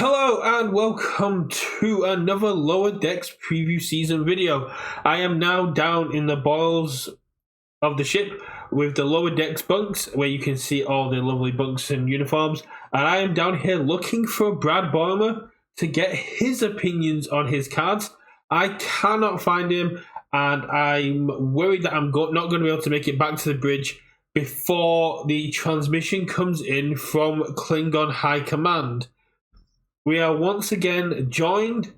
Hello and welcome to another Lower Decks preview season video. I am now down in the boils of the ship with the lower decks bunks where you can see all the lovely bunks and uniforms, and I am down here looking for Brad Boimler to get his opinions on his cards. I cannot find him, and I'm worried that I'm not going to be able to make it back to the bridge before the transmission comes in from Klingon High Command. We are once again joined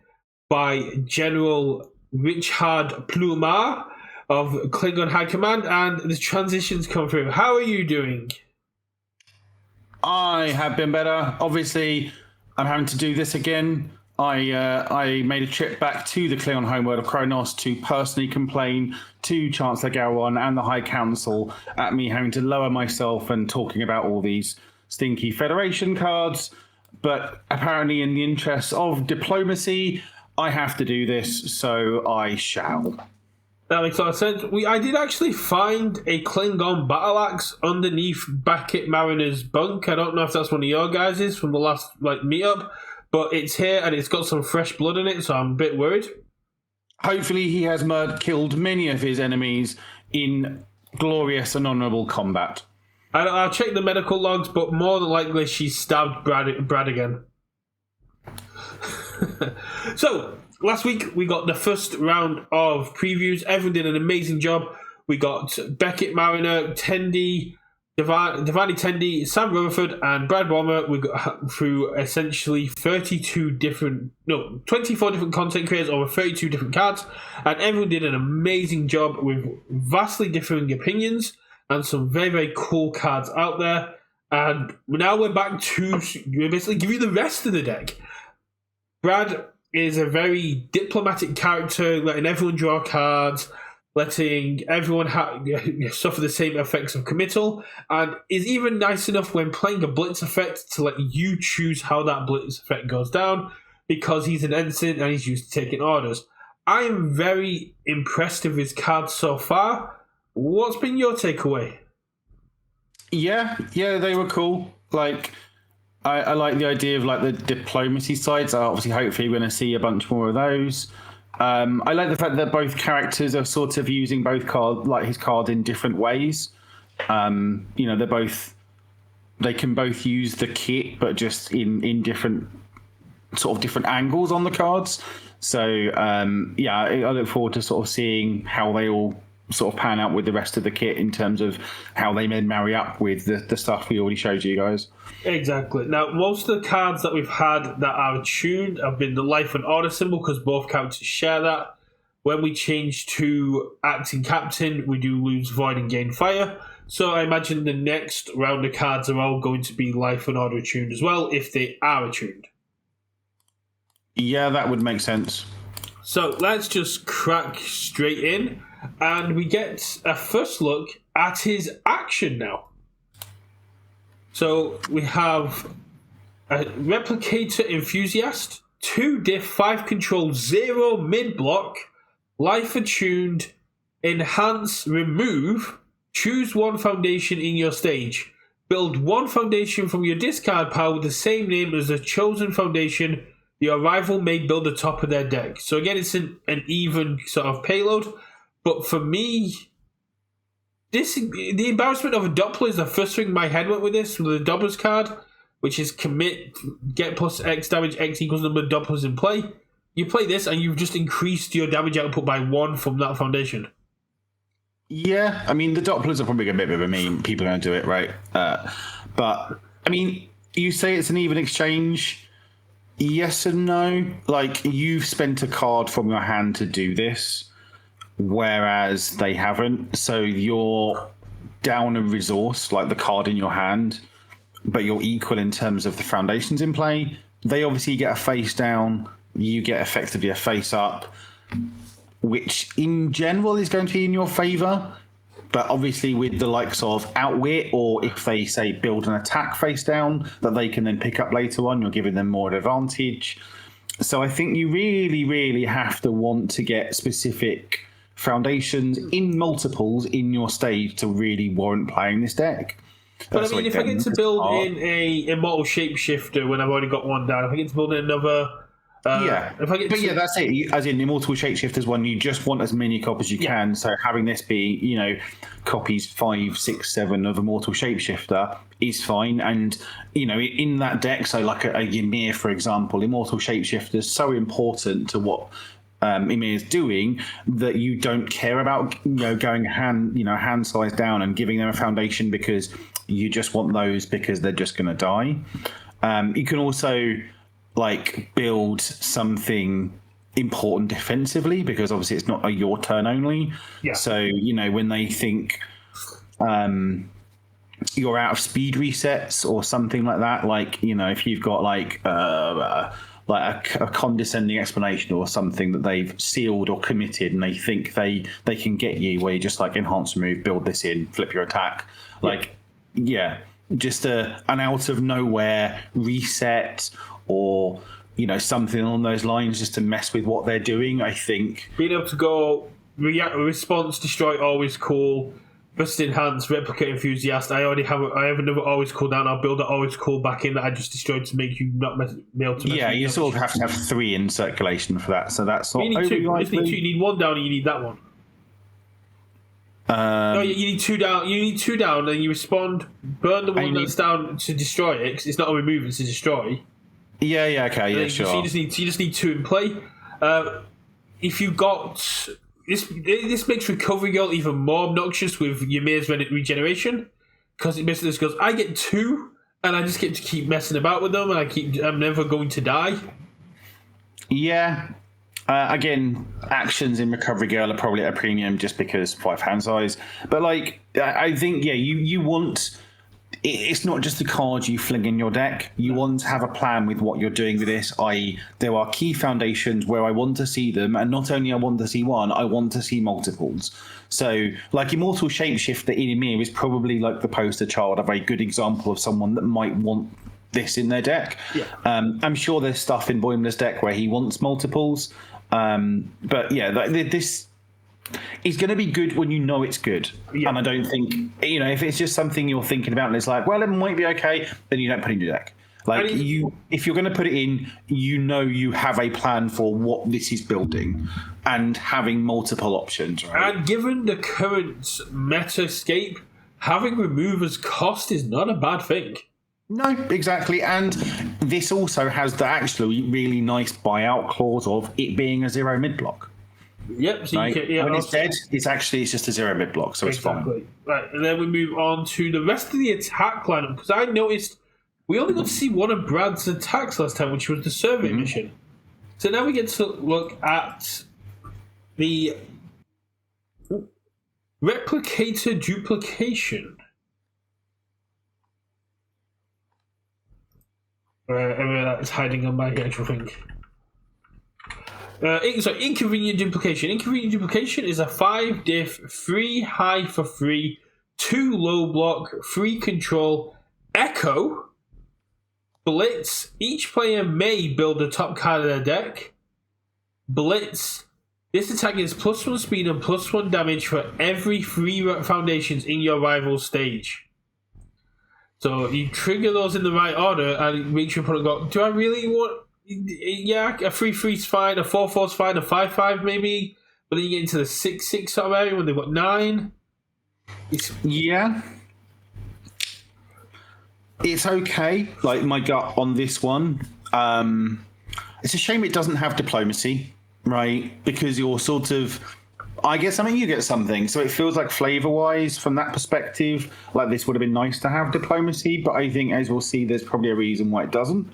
by General Richard Plumar of Klingon High Command, and the transitions come through. How are you doing? I have been better. Obviously, I'm having to do this again. I made a trip back to the Klingon homeworld of Kronos to personally complain to Chancellor Gowron and the High Council at me having to lower myself and talking about all these stinky Federation cards. But apparently, in the interests of diplomacy, I have to do this, so I shall. That makes a lot of sense. I did actually find a Klingon battle axe underneath Beckett Mariner's bunk. I don't know if that's one of your guys' from the last meetup, but it's here and it's got some fresh blood in it, so I'm a bit worried. Hopefully, he has killed many of his enemies in glorious and honourable combat. I'll check the medical logs, but more than likely she stabbed Brad again. So, last week we got the first round of previews. Everyone did an amazing job. We got Beckett Mariner, Tendi, Devani Tendi, Sam Rutherford, and Brad Boimler. We got through essentially 24 different content creators over 32 different cards, and everyone did an amazing job with vastly differing opinions and some very, very cool cards out there. And now we're back to basically give you the rest of the deck. Brad is a very diplomatic character, letting everyone draw cards, letting everyone suffer the same effects of committal, and is even nice enough when playing a blitz effect to let you choose how that blitz effect goes down, because he's an ensign and he's used to taking orders. I am very impressed with his cards so far. What's been your takeaway? Yeah, they were cool. I like the idea of the diplomacy sides. Obviously, hopefully, we're going to see a bunch more of those. I like the fact that both characters are sort of using both his card in different ways. They can both use the kit, but just in different angles on the cards. So I look forward to sort of seeing how they all sort of pan out with the rest of the kit in terms of how they may marry up with the stuff we already showed you guys. Exactly. Now, most of the cards that we've had that are attuned have been the life and order symbol, because both characters share that. When we change to acting captain, we do lose void and gain fire. So I imagine the next round of cards are all going to be life and order attuned as well, if they are attuned. Yeah, that would make sense. So let's just crack straight in, and we get a first look at his action now. So we have a Replicator Enthusiast, 2 diff, 5 control, 0 mid block, life attuned, enhance, remove, choose 1 foundation in your stage. Build 1 foundation from your discard pile with the same name as the chosen foundation your rival may build the top of their deck. So again, it's an even sort of payload. But for me, the embarrassment of a Doppler is the first thing my head went with this, with the Doppler's card, which is commit, get plus X damage, X equals number of Dopplers in play. You play this and you've just increased your damage output by 1 from that foundation. Yeah, I mean, the Dopplers are probably a bit of a meme. People are going to do it, right? But, I mean, you say it's an even exchange. Yes and no. You've spent a card from your hand to do this, whereas they haven't. So you're down a resource, like the card in your hand, but you're equal in terms of the foundations in play. They obviously get a face down. You get effectively a face up, which in general is going to be in your favour. But obviously with the likes of Outwit, or if they say build an attack face down that they can then pick up later on, you're giving them more advantage. So I think you really, really have to want to get specific foundations in multiples in your stage to really warrant playing this deck. But I mean, if I get to build in a immortal shapeshifter when I've already got one down, if I get to build in another. Yeah, that's it. As in Immortal Shapeshifters one, you just want as many copies as you can. So having this be, copies 5, 6, 7 of Immortal Shapeshifter is fine. And in that deck, so like a Ymir, for example, Immortal Shapeshifter is so important to what Ymir is doing that you don't care about going hand size down and giving them a foundation because you just want those because they're just going to die. You can also build something important defensively because obviously it's not your turn only. Yeah. So when they think you're out of speed resets or something like that, if you've got a condescending explanation or something that they've sealed or committed and they think they can get you, where you just enhance remove, build this in, flip your attack, just an out of nowhere reset or something along those lines just to mess with what they're doing. I think being able to go response, destroy, always cool, burst enhance, replicate, enthusiast. I have another always cool down. I'll build an always cool back in that I just destroyed to make you not be able to mess with you sort of have to have 3 in circulation for that, so that's not you need 2. You need 1 down and you need that one. No, you need 2 down. You need 2 down, and you respond. Burn the one that's down to destroy it. Cause it's not a remove; it's a destroy. Yeah. Okay. Yeah. Sure. So you just need 2 in play. If you got this makes Recovery Girl even more obnoxious with Ymir's regeneration because it basically just goes, I get 2, and I just get to keep messing about with them, and I'm never going to die. Yeah. Again, actions in Recovery Girl are probably at a premium just because 5 hand size. But I think you want. It's not just the cards you fling in your deck. You want to have a plan with what you're doing with this, i.e. there are key foundations where I want to see them, and not only I want to see one, I want to see multiples. So, Immortal Shapeshifter in Ymir is probably the poster child of a good example of someone that might want this in their deck. Yeah. I'm sure there's stuff in Boimler's deck where he wants multiples. But this is going to be good when you know it's good. Yeah. And I don't think, if it's just something you're thinking about and it's it might be okay, then you don't put it in your deck. If you're going to put it in, you have a plan for what this is building and having multiple options, right? And given the current metascape, having removers cost is not a bad thing. No, exactly. And this also has the actually really nice buyout clause of it being a 0 mid block. Yep. So right? When it's dead, it's just a 0 mid block, so exactly. It's fine. Right, and then we move on to the rest of the attack lineup because I noticed we only got to see one of Brad's attacks last time, which was the survey mission. So now we get to look at the replicator duplication. That's hiding on my actual thing. Inconvenient Duplication. Inconvenient Duplication is a 5 diff, 3 high for free, 2 low block, 3 control, echo, blitz. Each player may build a top card of their deck. Blitz. This attack is +1 speed and +1 damage for every 3 foundations in your rival stage. So you trigger those in the right order and make sure you go, do I really want... Yeah, a 3/3 is fine, a 4/4 is fine, a 5/5 maybe, but then you get into the 6/6 sort of area when they've got 9. Yeah. It's okay. My gut on this one. It's a shame it doesn't have diplomacy, right? Because you're sort of... I get something, you get something. So it feels like flavor-wise, from that perspective, this would have been nice to have diplomacy, but I think, as we'll see, there's probably a reason why it doesn't.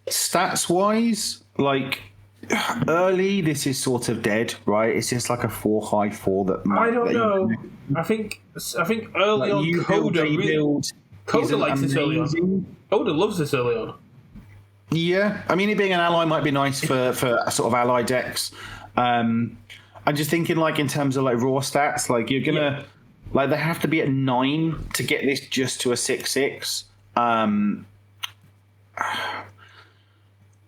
Stats-wise, early, this is sort of dead, right? It's just a 4/4 that... I don't know. I think early on, Coda likes this early on. Coda loves this early on. Yeah, I mean, it being an ally might be nice for sort of ally decks. I'm just thinking, in terms of raw stats, you're gonna they have to be at 9 to get this just to a 6/6.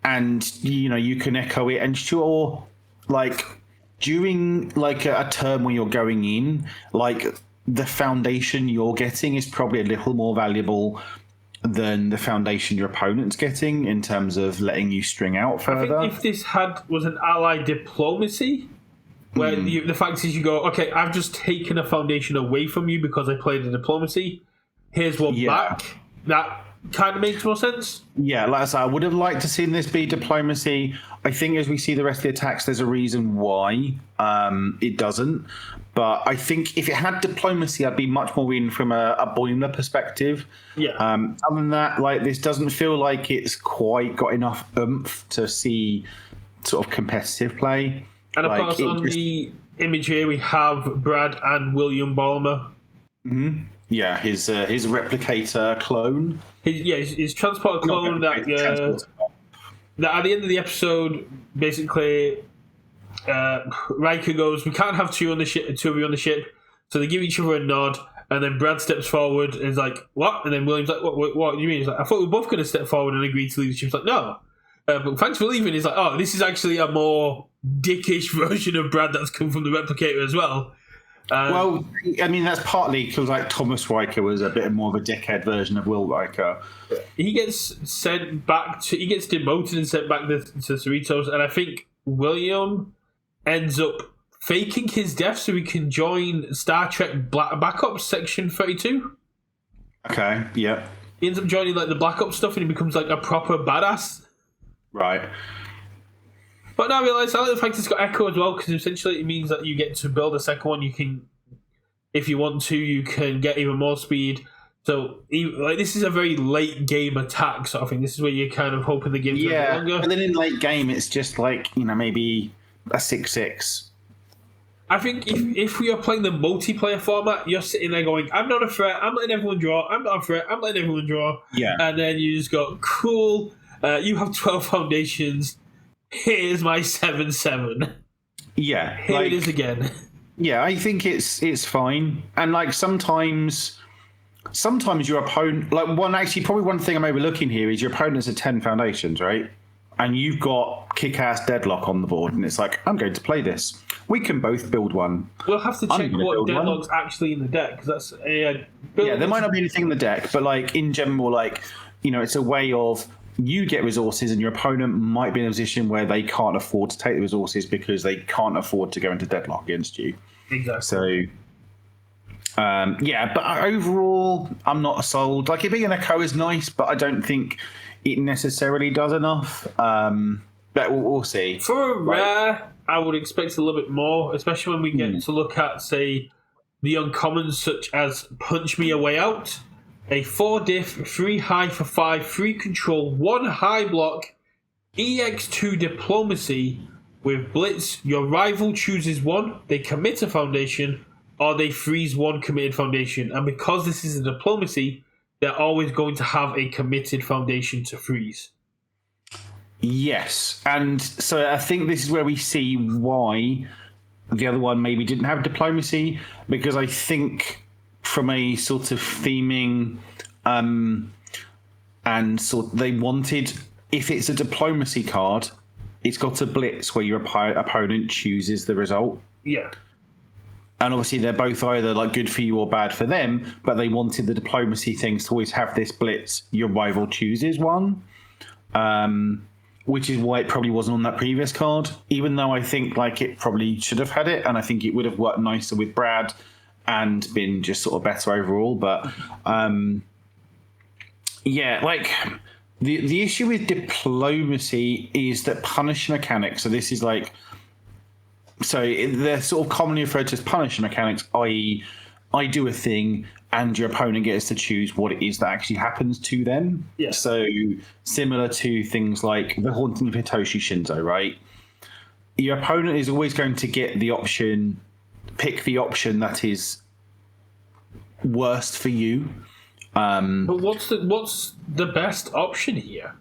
And you can echo it, and sure, during a turn when you're going in, the foundation you're getting is probably a little more valuable than the foundation your opponent's getting in terms of letting you string out further. I think if this was an ally diplomacy, where the fact is you go, okay, I've just taken a foundation away from you because I played a diplomacy. Here's one back. That kind of makes more sense. Yeah, like I said, I would have liked to see this be diplomacy. I think as we see the rest of the attacks, there's a reason why it doesn't. But I think if it had diplomacy, I'd be much more in from a Boimler perspective. Yeah. Other than that, like this doesn't feel like it's quite got enough oomph to see sort of competitive play. And of course, on the image here, we have Brad and William Boimler. Mm-hmm. Yeah, his replicator clone. His transporter clone that at the end of the episode, basically, Riker goes, "We can't have two of you on the ship." So they give each other a nod, and then Brad steps forward and is like, "What?" And then William's like, "What do you mean?" He's like, "I thought we were both going to step forward and agree to leave the ship." He's like, "No." But thanks for leaving. He's like, "Oh, this is actually a more dickish version of Brad that's come from the replicator as well." Well, I mean, that's partly because like Thomas Riker was a bit more of a dickhead version of Will Riker. He gets demoted and sent back to Cerritos, and I think William ends up faking his death so he can join Star Trek Black Ops Section 32. Okay, yeah. He ends up joining like the Black Ops stuff, and he becomes like a proper badass. Right. But now I realise I like the fact it's got Echo as well, because essentially it means that you get to build a second one. You can, if you want to, you can get even more speed. So like this is a very late game attack sort of thing. This is where you're kind of hoping the game's a bit longer. But then in late game, it's just like maybe a 6-6. I think if we are playing the multiplayer format, you're sitting there going, "I'm not a threat. I'm letting everyone draw. I'm not a threat. I'm letting everyone draw." Yeah. And then you just go, "Cool. You have 12 foundations. Here's my 7/7. Yeah, Here it is again. Yeah, I think it's fine. And like sometimes your opponent, probably one thing I'm overlooking here is your opponent's at 10 foundations, right? And you've got kick-ass deadlock on the board, and it's like, I'm going to play this. We can both build one. We'll have to check what deadlock's actually in the deck, because that's there might not be anything in the deck, but like in general, like it's a way of. You get resources, and your opponent might be in a position where they can't afford to take the resources because they can't afford to go into deadlock against you. Exactly. So, but overall, I'm not sold. Like, it being an Echo is nice, but I don't think it necessarily does enough. But we'll see. For a rare, I would expect a little bit more, especially when we get to look at, say, the uncommons such as Punch Me a Way Out. A 4-diff, 3 high for 5, 3 control, 1 high block, EX2 diplomacy with Blitz. Your rival chooses one, they commit a foundation, or they freeze one committed foundation. And because this is a diplomacy, they're always going to have a committed foundation to freeze. Yes, and so I think this is where we see why the other one maybe didn't have diplomacy, because I think from a sort of theming and sort they wanted, if it's a diplomacy card, it's got a blitz where your opponent chooses the result. Yeah. And obviously they're both either like good for you or bad for them, but they wanted the diplomacy things to always have this blitz, your rival chooses one. Which is why it probably wasn't on that previous card, even though I think like it probably should have had it, and I think it would have worked nicer with Brad and been just sort of better overall. But like the issue with diplomacy is that punish mechanics. So this is like, so they're sort of commonly referred to as punisher mechanics, i.e. I do a thing and your opponent gets to choose what it is that actually happens to them. Yeah. So similar to things like the Haunting of Hitoshi Shinzo, right? Your opponent is always going to get the option, pick the option that is worst for you. But what's the best option here?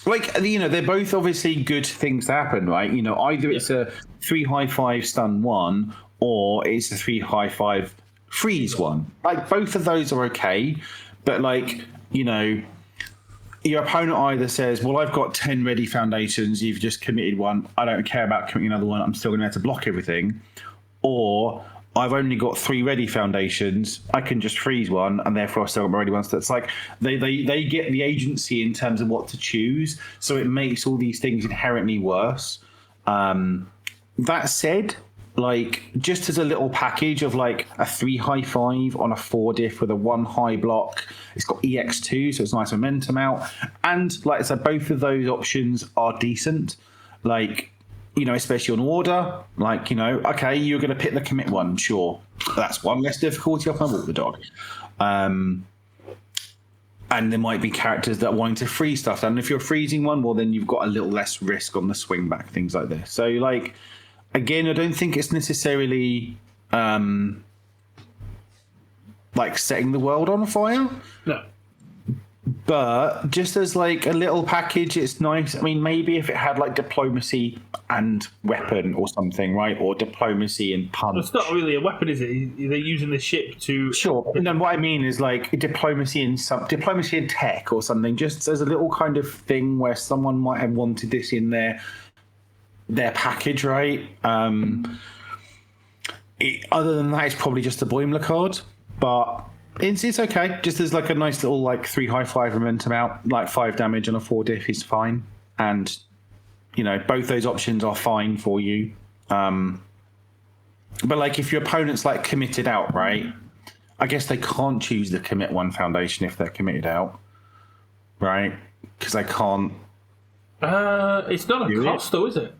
Like, they're both obviously good things to happen, right? Either it's a 3 high 5 stun 1, or it's a 3 high 5 freeze 1. Like, both of those are okay, but like, your opponent either says, well, I've got 10 ready foundations, you've just committed one, I don't care about committing another one, I'm still going to have to block everything. Or I've only got 3 ready foundations. I can just freeze one, and therefore I still got my ready ones. That's like they get the agency in terms of what to choose, so it makes all these things inherently worse. That said, like just as a little package of like a 3 high 5 on a 4 diff with a 1 high block, it's got EX2, so it's nice momentum out, and like I said, both of those options are decent. Like, you know, especially on order, like, you know, okay, you're going to pick the commit one, sure. That's one less difficulty off my walk the dog. And there might be characters that are wanting to freeze stuff. And if you're freezing one, well, then you've got a little less risk on the swing back, things like this. So, like, again, I don't think it's necessarily like setting the world on fire. No. But just as like a little package, it's nice. I mean, maybe if it had like diplomacy and weapon or something, right? Or diplomacy and punch. It's not really a weapon, is it? They're using the ship to. Sure. And then what I mean is like diplomacy and tech or something. Just as a little kind of thing where someone might have wanted this in their package, right? Other than that, it's probably just a Boimler card, but. It's okay. Just as like a nice little like 3 high 5 momentum out, like 5 damage on a 4 diff is fine, and you know both those options are fine for you. But like if your opponent's like committed out, right? I guess they can't choose the commit 1 foundation if they're committed out, right? Because they can't. It's not a cost though, is it?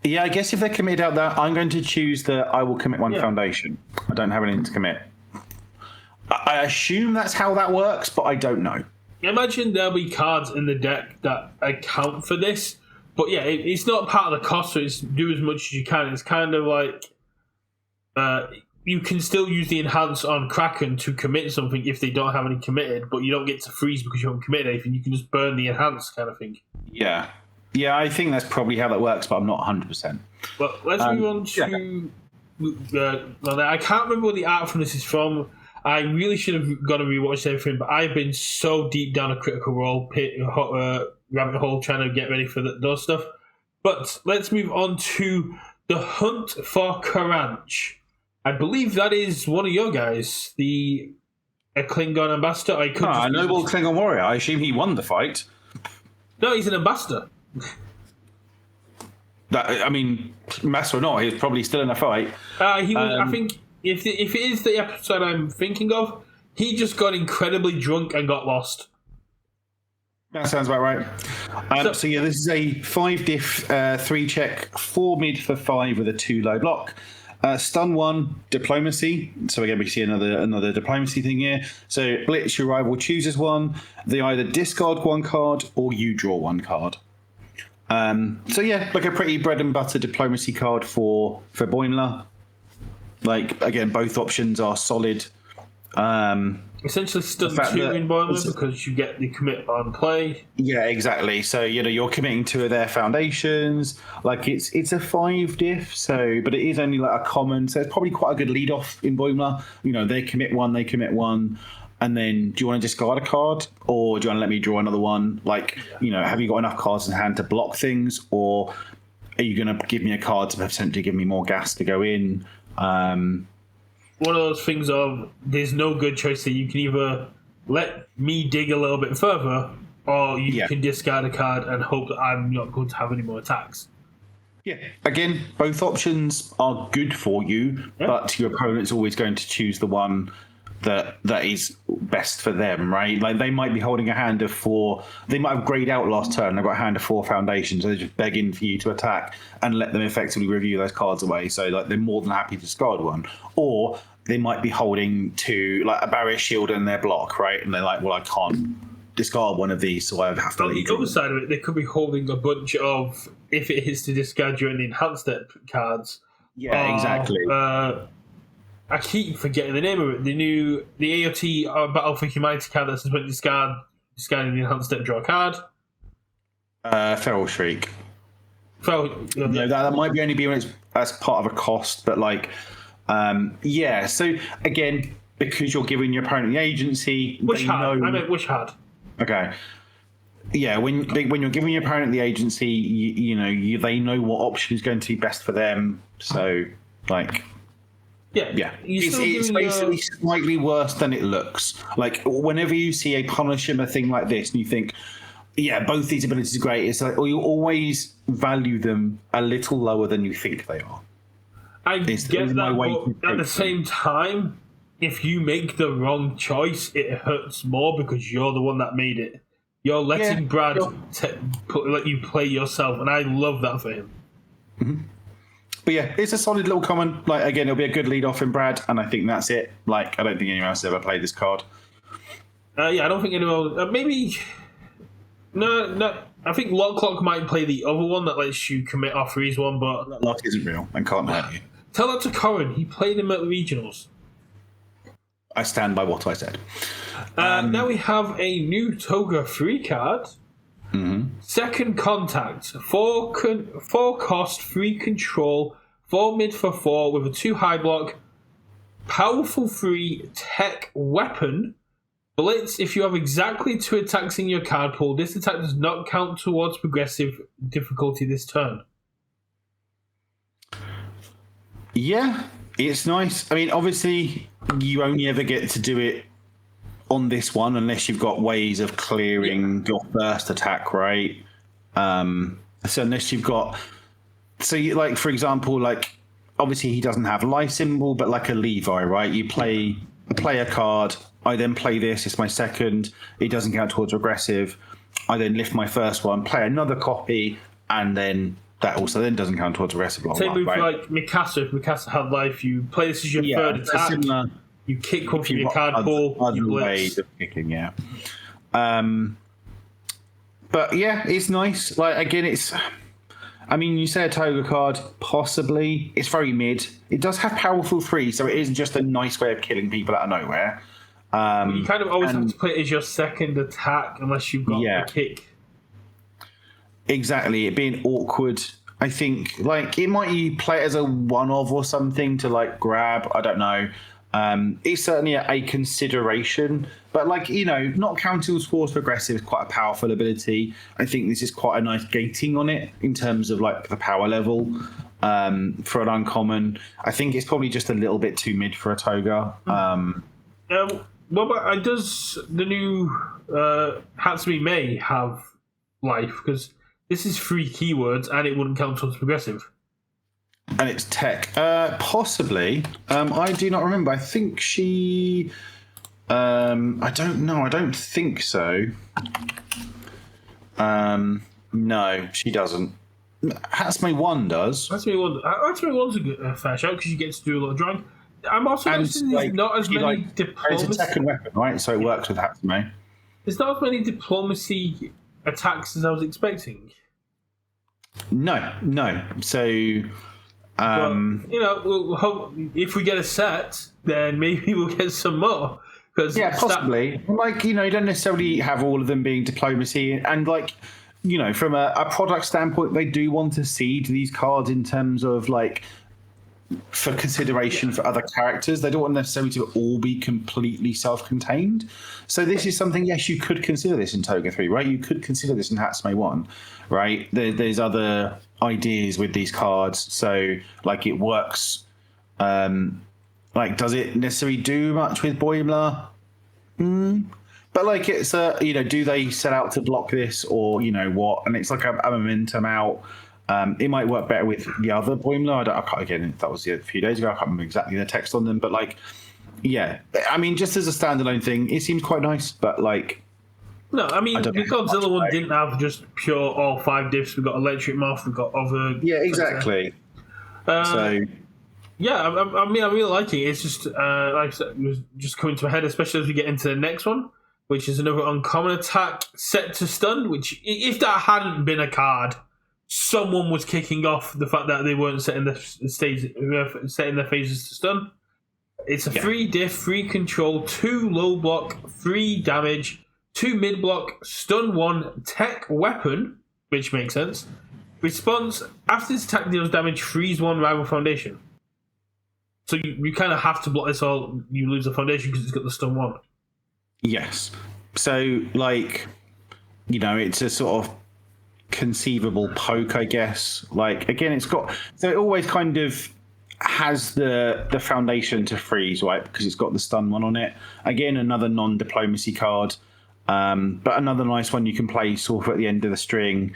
Yeah, I guess if they're committed out that, I'm going to choose the I will commit 1 foundation. I don't have anything to commit. I assume that's how that works, but I don't know. Imagine there'll be cards in the deck that account for this. But yeah, it's not part of the cost, so it's do as much as you can. It's kind of like you can still use the enhance on Kraken to commit something if they don't have any committed, but you don't get to freeze because you haven't committed anything. You can just burn the enhance kind of thing. Yeah. Yeah, I think that's probably how that works, but I'm not 100%. But let's move on to... I can't remember what the art from this is from. I really should have gone and rewatched everything, but I've been so deep down a Critical Role rabbit hole trying to get ready for those stuff. But let's move on to the Hunt for Karanch. I believe that is one of your guys, a Klingon ambassador. A noble Klingon warrior. I assume he won the fight. No, he's an ambassador. I mean, mess or not, he's probably still in a fight. He was. I think if it is the episode I'm thinking of, he just got incredibly drunk and got lost. That sounds about right. So yeah, this is a 5 diff, 3 check, 4 mid for 5 with a 2 low block. Stun 1, diplomacy. So again, we see another diplomacy thing here. So blitz, your rival chooses 1. They either discard 1 card or you draw 1 card. So yeah, like a pretty bread and butter diplomacy card for Boimler. Like again, both options are solid. Essentially stun 2 in Boimler because you get the commit on play. Yeah, exactly. So you know you're committing 2 of their foundations. Like it's a 5 diff, but it is only like a common. So it's probably quite a good lead off in Boimler. You know, they commit 1. And then, do you want to discard a card, or do you want to let me draw another one? Like, you know, have you got enough cards in hand to block things, or are you going to give me a card to potentially give me more gas to go in? One of those things of there's no good choice that you can either let me dig a little bit further, or you can discard a card and hope that I'm not going to have any more attacks. Yeah. Again, both options are good for you, but your opponent's always going to choose the one that is best for them, right? Like they might be holding a hand of 4. They might have grayed out last turn. They've got a hand of 4 foundations. So they're just begging for you to attack and let them effectively review those cards away. So like they're more than happy to discard 1. Or they might be holding 2, like a barrier shield in their block, right? And they're like, well, I can't discard one of these, so I have to let you draw. On the other side of it, they could be holding a bunch of, if it is to discard during the enhanced step cards. Yeah, exactly. I keep forgetting the name of it. The AOT Battle for Humanity card that says when discarding the enhanced step, draw a card. Feral Shriek. No, that might be only be when it's as part of a cost, but like, So again, because you're giving your opponent the agency, I meant Wish Hard. Okay. Yeah, when you're giving your opponent the agency, they know what option is going to be best for them. So Like, yeah, You're it's basically slightly worse than it looks. Like, whenever you see a Punisher thing like this, and you think, yeah, both these abilities are great, it's like, you always value them a little lower than you think they are. I get that, but at the same time, if you make the wrong choice, it hurts more because you're the one that made it. You're letting Brad let you play yourself, and I love that for him. Mm-hmm. But yeah, it's a solid little common. Like, again, it'll be a good lead off in Brad, and I think that's it. Like, I don't think anyone else has ever played this card. Yeah, I don't think anyone. Maybe. No. I think Lock Clock might play the other one that lets you commit off freeze one, but Lock isn't real and can't hurt you. Tell that to Corin. He played him at the regionals. I stand by what I said. Now we have a new Toga free card. Mm-hmm. Second Contact. 4 cost, 3 control, 4 mid for 4 with a 2 high block. Powerful 3 tech weapon. Blitz, if you have exactly 2 attacks in your card pool, this attack does not count towards progressive difficulty this turn. Yeah, it's nice. I mean, obviously, you only ever get to do it on this one unless you've got ways of clearing your first attack, right? So unless you've got... So, like, for example, like, obviously he doesn't have life symbol, but like a Levi, right? You play a card, I then play this, it's my second, it doesn't count towards regressive. I then lift my first one, play another copy, and then that also then doesn't count towards regressive. Same move right? Like Mikasa. If Mikasa had life, you play this as your third attack. Similar, you kick one from your card pool. Other ways of kicking, yeah. But yeah, it's nice. Like, again, it's... I mean, you say a Toga card, possibly. It's very mid. It does have powerful 3, so it is just a nice way of killing people out of nowhere. You kind of always have to play it as your second attack unless you've got a kick. Exactly. It being awkward. I think, like, it might you play it as a one-of or something to, like, grab. I don't know. It's certainly a consideration, but, like, you know, not counting towards progressive is quite a powerful ability. I think this is quite a nice gating on it in terms of, like, the power level for an uncommon. I think it's probably just a little bit too mid for a Toga. What about, does the new Hatsumi Mei have life? Because this is 3 keywords and it wouldn't count towards progressive. And it's tech. Possibly. I do not remember. I think she... I don't know. I don't think so. No, she doesn't. Hatsumi 1 does. Hatsumi 1's a good fair shout because you get to do a lot of drawing. I'm also noticing there's not as many diplomacy... It's a second weapon, right? So it works with Hatsumi. There's not as many diplomacy attacks as I was expecting. No. So... But, you know, we'll hope if we get a set, then maybe we'll get some more. Yeah, possibly. Like, you know, you don't necessarily have all of them being diplomacy. And, like, you know, from a product standpoint, they do want to seed these cards in terms of, like, for consideration for other characters. They don't want necessarily to all be completely self-contained. So this is something, yes, you could consider this in Toga 3, right? You could consider this in Hatsumi 1, right? There's other ideas with these cards. So, like, it works. Like, does it necessarily do much with Boimler? But, like, it's you know, do they set out to block this or, you know, what? And it's like a momentum out. It might work better with the other Boimler. Again, that was a few days ago. I can't remember exactly the text on them. But, like, yeah. I mean, just as a standalone thing, it seems quite nice. But, like... No, I mean, the Godzilla one didn't have just pure all 5 diffs. We've got Electric Moth, we've got other... Yeah, exactly. So... Yeah, I mean, I really like it. It's just, like I said, it was just coming to a head, especially as we get into the next one, which is another uncommon attack set to stun, which, if that hadn't been a card, someone was kicking off the fact that they weren't setting their phases to stun. It's a 3 diff, 3 control, 2 low block, 3 damage, 2 mid block, stun 1, tech weapon, which makes sense. Response, after this attack deals damage, freeze 1 rival foundation. So you kind of have to block this or you lose the foundation because it's got the stun 1. Yes. So, like, you know, it's a sort of conceivable poke, I guess. Like, again, it's got... So it always kind of... has the foundation to freeze, right? Because it's got the stun one on it. Again, another non-diplomacy card, but another nice one you can play sort of at the end of the string.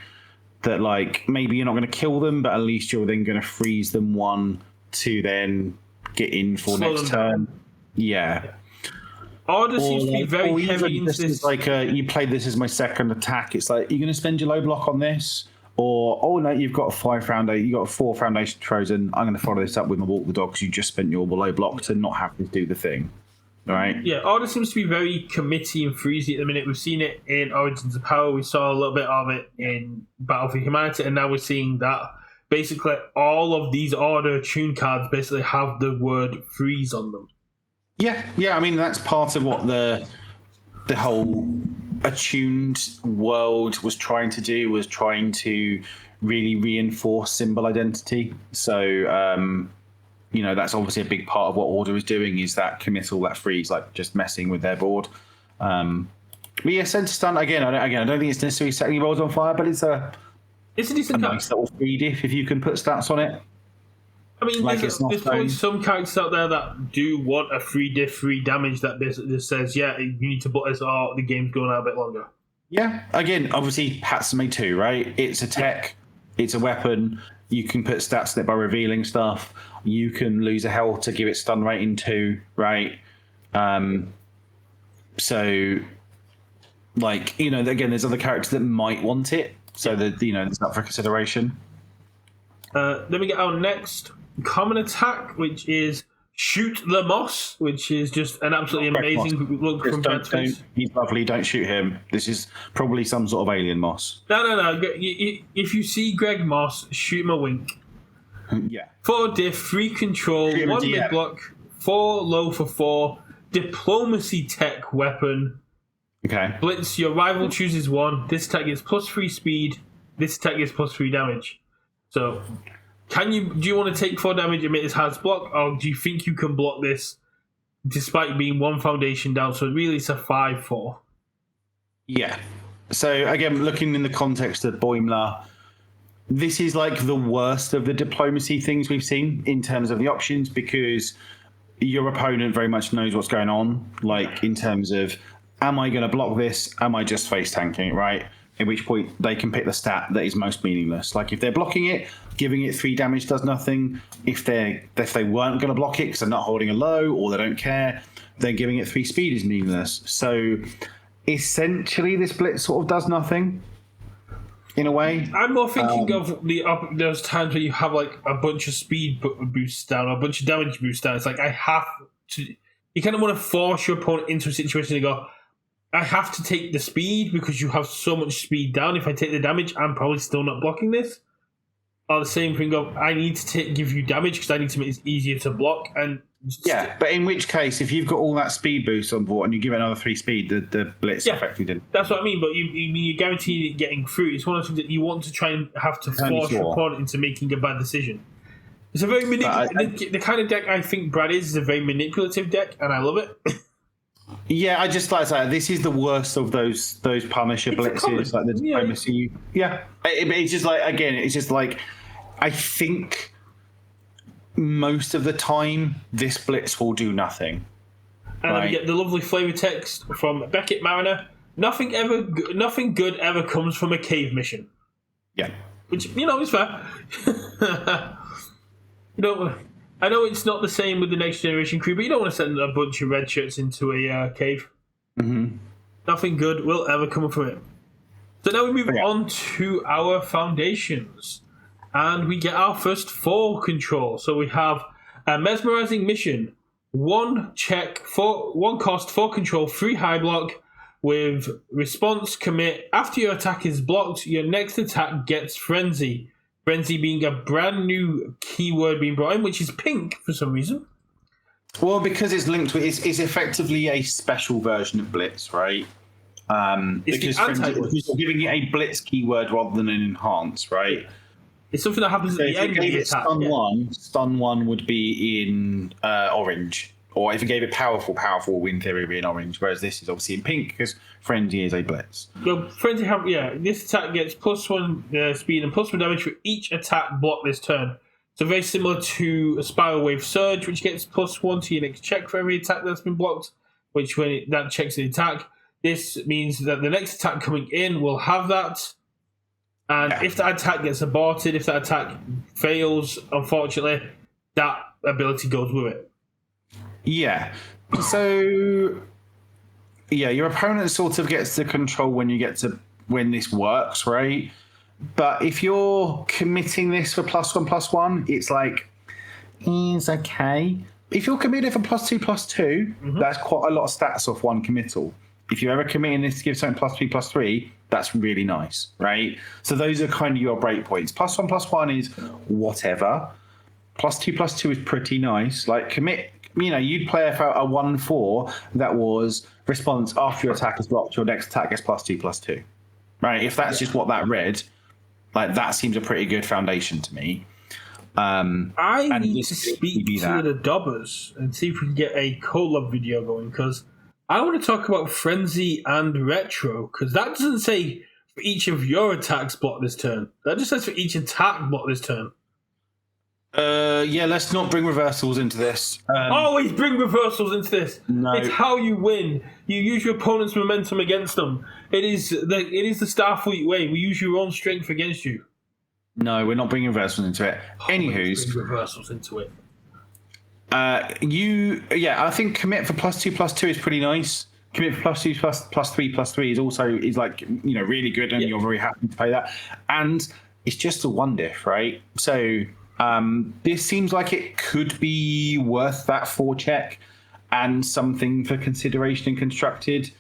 That like maybe you're not going to kill them, but at least you're then going to freeze them one to then get in for Slow next them turn. Yeah. Order seems to be very heavy into this. Is like you play this as my second attack. It's like you're going to spend your low block on this, or oh no, you've got you got 4 foundation frozen. I'm going to follow this up with my walk the dog because you just spent your low block to not have to do the thing. All right. Yeah, Order seems to be very committee and freezy at the minute. We've seen it in Origins of Power. We saw a little bit of it in Battle for Humanity, and now we're seeing that basically all of these Order tune cards basically have the word freeze on them. Yeah. I mean, that's part of what the whole attuned world was trying to do. Was trying to really reinforce symbol identity. So. That's obviously a big part of what Order is doing is that committal, that freeze, like just messing with their board. But yeah, Center Stun, again, I don't think it's necessarily setting your boards on fire, but it's a decent nice little free diff if you can put stats on it. I mean, like there's probably some characters out there that do want a free diff, free damage that basically just says, yeah, you need to put this or the game's going out a bit longer. Yeah, again, obviously, Hatsume too, right? It's a tech, it's a weapon. You can put stats on it by revealing stuff. You can lose a health to give it stun rating 2, right? So, like, again, there's other characters that might want it. So, there's up for consideration. Then we get our next common attack, which is Shoot the Moss, which is just an absolutely amazing look from Brad's. He's lovely, don't shoot him. This is probably some sort of alien Moss. No. If you see Greg Moss, shoot him a wink. Yeah. 4 diff, 3 control, 1 mid block, 4 low for 4, diplomacy tech weapon. Okay. Blitz, your rival chooses 1. This attack gets +3 speed. This attack gets +3 damage. So, do you want to take 4 damage and make this hard block, or do you think you can block this despite being 1 foundation down? So really it's a 5-4. Yeah. So again, looking in the context of Boimler, this is like the worst of the diplomacy things we've seen in terms of the options because your opponent very much knows what's going on. Like in terms of, am I going to block this? Am I just face tanking it, right? At which point they can pick the stat that is most meaningless. Like if they're blocking it, giving it 3 damage does nothing. If they weren't going to block it because they're not holding a low or they don't care, then giving it 3 speed is meaningless. So essentially, this blitz sort of does nothing. In a way, I'm more thinking of those times where you have like a bunch of speed boosts down, or a bunch of damage boosts down. It's like I have to. You kind of want to force your opponent into a situation to go, I have to take the speed because you have so much speed down. If I take the damage, I'm probably still not blocking this. Or the same thing of, I need to give you damage because I need to make it easier to block. And yeah, but in which case, if you've got all that speed boost on board and you give it another 3 speed, the blitz effectively didn't. That's what I mean, but you're guaranteed getting through. It's one of the things that you want to try and have to force your opponent into making a bad decision. It's a very the kind of deck I think Brad is a very manipulative deck, and I love it. Yeah, I just like to say this is the worst of those Punisher blitzes, like the diplomacy. Yeah, it's just like it's just like I think most of the time this blitz will do nothing. And then we get the lovely flavor text from Beckett Mariner. Nothing good ever comes from a cave mission. Yeah, which is fair. I know it's not the same with the next generation crew, but you don't want to send a bunch of red shirts into a cave. Mm-hmm. Nothing good will ever come from it. So now we move on to our foundations. And we get our first 4 control. So we have a mesmerizing mission. 1 cost, 4 control, 3 high block with response commit. After your attack is blocked, your next attack gets frenzy. Frenzy being a brand new keyword being brought in, which is pink for some reason. Well, because it's linked to it's effectively a special version of Blitz, right? Because you're giving it a Blitz keyword rather than an enhance, right? It's something that happens at the end of the attack. Stun 1 would be in orange. Or if you gave it powerful, in theory, would be in orange. Whereas this is obviously in pink because Frenzy is a Blitz. So Frenzy this attack gets +1 speed and +1 damage for each attack blocked this turn. So very similar to a Spiral Wave Surge, which gets +1 to your next check for every attack that's been blocked, which when that checks the attack, this means that the next attack coming in will have that. And if that attack gets aborted, if that attack fails, unfortunately, that ability goes with it. Yeah. So, yeah, your opponent sort of gets to control when this works, right? But if you're committing this for +1/+1, it's like, it's okay. If you're committed for +2/+2, that's quite a lot of stats off one committal. If you're ever committing this to give something +3/+3, that's really nice, right? So those are kind of your breakpoints. +1/+1 is whatever. +2/+2 is pretty nice. Like commit, you'd play a 1/4 that was response after your attack is blocked, your next attack gets +2/+2, right? If that's just what that read, like that seems a pretty good foundation to me. I need to speak to the Dobbers and see if we can get a collab video going, because I want to talk about Frenzy and Retro, because that doesn't say for each of your attacks block this turn. That just says for each attack block this turn. Yeah, let's not bring reversals into this. Always bring reversals into this. No. It's how you win. You use your opponent's momentum against them. It is the Starfleet way. We use your own strength against you. No, we're not bringing reversals into it. Anywho's, bring reversals into it. I think commit for +2/+2 is pretty nice. Commit for +2/+3/+3 is like really good, and you're very happy to play that. And it's just a 1 diff, right? So this seems like it could be worth that 4 check and something for consideration and constructed.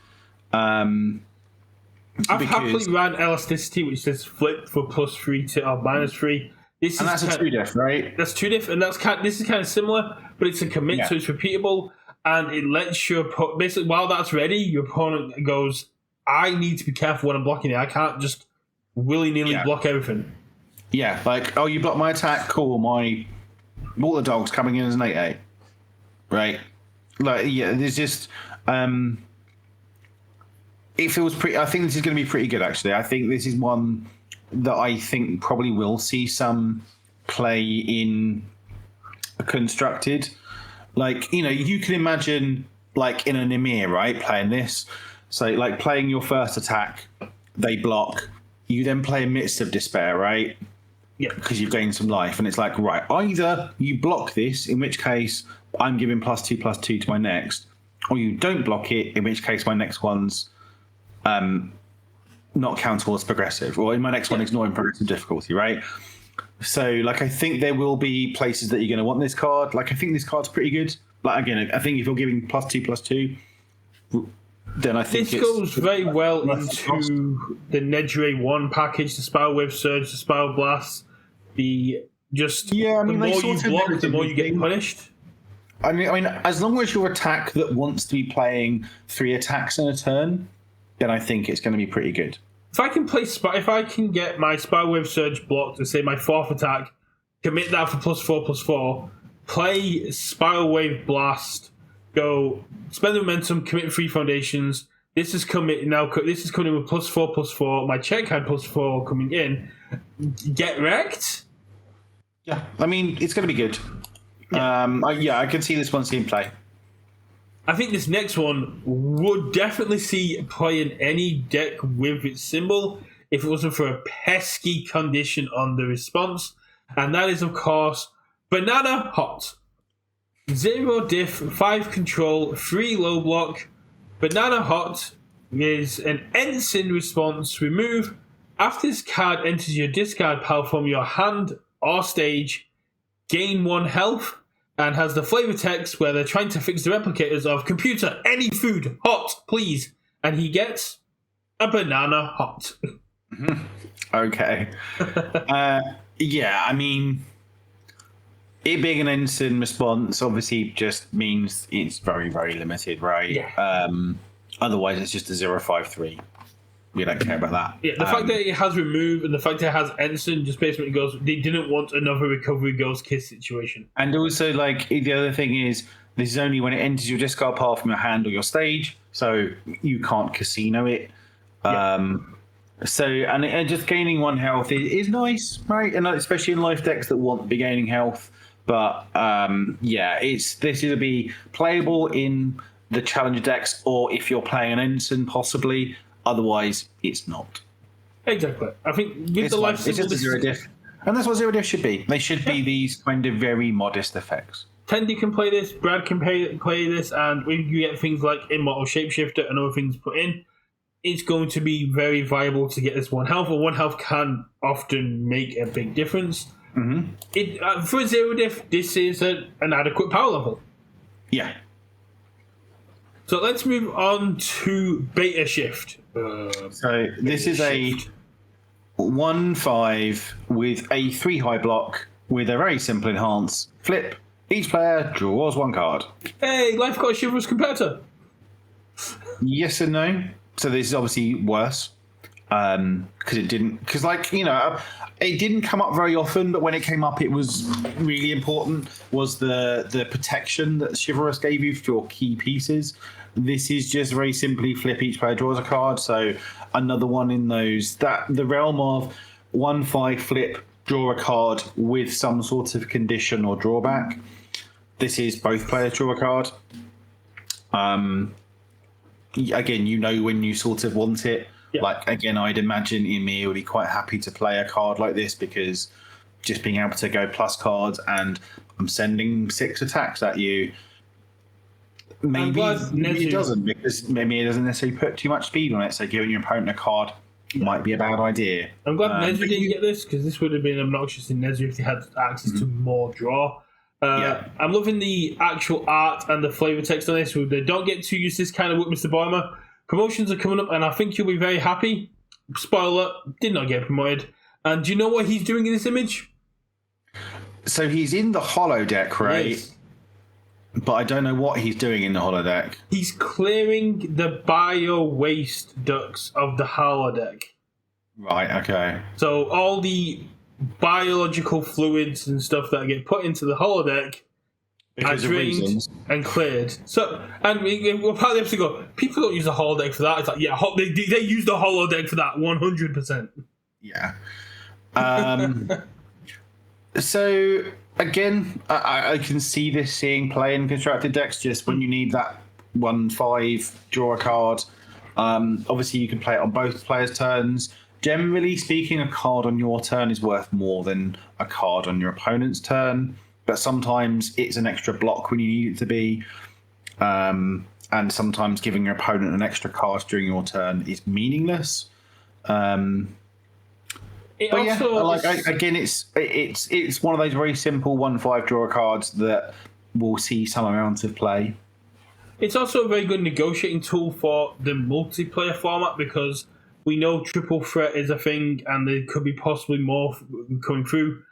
I've happily ran elasticity, which says flip for +3 to -3. That's a 2 diff, right? That's 2 diff, and this is kind of similar, but it's a commit, so it's repeatable, and it lets your basically while that's ready, your opponent goes, "I need to be careful when I'm blocking it. I can't just willy-nilly block everything." Yeah, like, oh, you blocked my attack, cool. My water dog's coming in as an 8/8, right? Like, yeah, there's just it feels pretty. I think this is going to be pretty good, actually. I think this is one that I think probably will see some play in constructed. Like, you can imagine, like, in an Emir, right, playing this. So, like, playing your first attack, they block. You then play a Midst of Despair, right? Yeah. Because you've gained some life. And it's like, right, either you block this, in which case I'm giving +2/+2 to my next, or you don't block it, in which case my next one's not counterable as progressive, or in my next one ignoring progressive difficulty, right? So, like, I think there will be places that you're going to want this card. Like, I think this card's pretty good. Like, again, I think if you're giving +2/+2, then I think this goes very well into the Nedre 1 package, the Spiral Wave Surge, the Spiral Blast, the more you block, the more you get punished. I mean, as long as your attack that wants to be playing 3 attacks in a turn, then I think it's going to be pretty good. If I can get my Spiral Wave Surge blocked and say my 4th attack, commit that for +4/+4, play Spiral Wave Blast, go spend the momentum, commit 3 foundations. This is coming now. This is coming with +4/+4. My check had +4 coming in. Get wrecked. Yeah, I mean, it's going to be good. Yeah. I can see this one seeing play. I think this next one would definitely see play in any deck with its symbol if it wasn't for a pesky condition on the response, and that is, of course, Banana Hot. 0 diff, 5 control, 3 low block. Banana Hot is an ensign response. Remove after this card enters your discard pile from your hand or stage, gain 1 health. And has the flavor text where they're trying to fix the replicators of computer, any food, hot, please. And he gets a Banana Hot. Okay. Yeah, I mean, it being an ensign response obviously just means it's very, very limited, right? Yeah. Otherwise, it's just a 0/5/3. We don't care about that. Yeah, the fact that it has remove and the fact that it has ensign just basically goes, they didn't want another recovery ghost kiss situation. And also, like, the other thing is, this is only when it enters your discard pile from your hand or your stage, so you can't casino it. So, and just gaining 1 health is nice, right? And especially in life decks that want to be gaining health. But this is to be playable in the challenger decks, or if you're playing an ensign, possibly. Otherwise, it's not. Exactly. I think with It's the life it's symbol, just a zero diff, and that's what zero diff should be. They should be these kind of very modest effects. Tendy can play this, Brad can play this, and when you get things like Immortal Shapeshifter and other things put in, it's going to be very viable to get this 1 health, and 1 health can often make a big difference. Mm-hmm. For zero diff, this is an adequate power level. Yeah. So let's move on to Beta Shift. So this is a 1/5 with a 3 high block with a very simple enhance. Flip. Each player draws 1 card. Hey, life got a chivalrous competitor. Yes and no. So this is obviously worse because it didn't come up very often, but when it came up, it was really important. Was the protection that Chivalrous gave you for your key pieces? This is just very simply flip. Each player draws a card. So another one in those that the realm of 1/5 flip, draw a card with some sort of condition or drawback. This is both players draw a card. Again, when you sort of want it. Yeah. Like, again, I'd imagine Emir would be quite happy to play a card like this because just being able to go plus cards and I'm sending 6 attacks at you. Maybe it doesn't, because maybe it doesn't necessarily put too much speed on it. So giving your opponent a card might be a bad idea. I'm glad Nezri didn't get this, because this would have been obnoxious in Nezri if he had access to more draw. I'm loving the actual art and the flavor text on this. They don't get to use this kind of work, Mr. Boimler. Promotions are coming up, and I think you'll be very happy. Spoiler, did not get promoted. And do you know what he's doing in this image? So he's in the holodeck, right? Yes. But I don't know what he's doing in the holodeck. He's clearing the bio-waste ducts of the holodeck. Right, okay. So all the biological fluids and stuff that get put into the holodeck are drained and cleared. So, and we'll part of the episode go, people don't use the holodeck for that. It's like, yeah, they use the holodeck for that 100%. Yeah. So, again, I can see this seeing play in constructed decks just when you need that 1/5 draw a card. Obviously, you can play it on both players' turns. Generally speaking, a card on your turn is worth more than a card on your opponent's turn. But sometimes it's an extra block when you need it to be. And sometimes giving your opponent an extra card during your turn is meaningless. Again, it's one of those very simple 1/5 draw cards that will see some amount of play. It's also a very good negotiating tool for the multiplayer format, because we know triple threat is a thing, and there could be possibly more coming through.